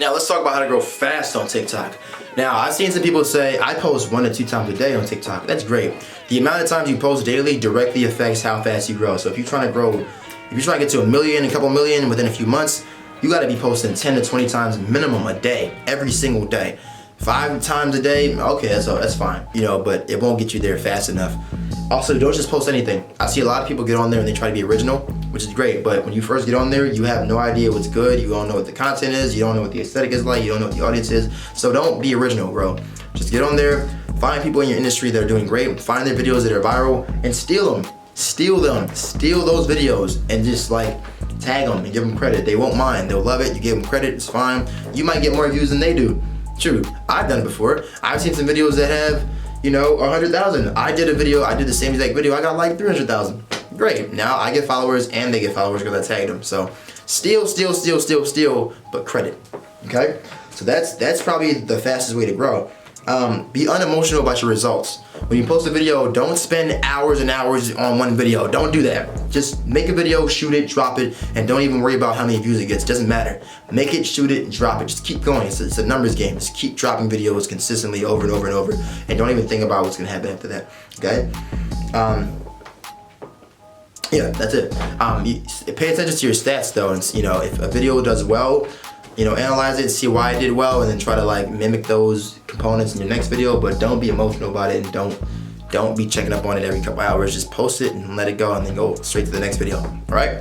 Now let's talk about how to grow fast on TikTok. Now I've seen some people say I post 1 to 2 times a day on TikTok. That's great. The amount of times you post daily directly affects how fast you grow. So if you're trying to grow, if you're trying to get to 1 million, a couple million within a few months, you got to be posting 10 to 20 times minimum a day, every single day. 5 times a day, okay, that's fine, you know, but it won't get you there fast enough. Also, don't just post anything. I see a lot of people get on there and they try to be original, which is great, but when you first get on there, you have no idea what's good, you don't know what the content is, you don't know what the aesthetic is like, you don't know what the audience is, so don't be original, bro. Just get on there, find people in your industry that are doing great, find their videos that are viral, and steal them. Steal those videos, and just like tag them and give them credit. They won't mind, they'll love it, you give them credit, it's fine. You might get more views than they do. True, I've done it before. I've seen some videos that have, you know, 100,000. I did the same exact video, I got like 300,000. Great, now I get followers and they get followers because I tagged them. So steal, but credit, okay? So that's probably the fastest way to grow. Be unemotional about your results. When you post a video, don't spend hours and hours on one video. Don't do that. Just make a video, shoot it, drop it, and don't even worry about how many views it gets. It doesn't matter. Make it, shoot it, and drop it. Just keep going. It's a numbers game. Just keep dropping videos consistently over and over and over, and don't even think about what's gonna happen after that. Okay? Yeah, that's it. Pay attention to your stats though, and you know, if a video does well, you know, analyze it, see why it did well, and then try to like mimic those components in your next video, but don't be emotional about it, and don't be checking up on it every couple hours. Just post it and let it go, and then go straight to the next video, all right?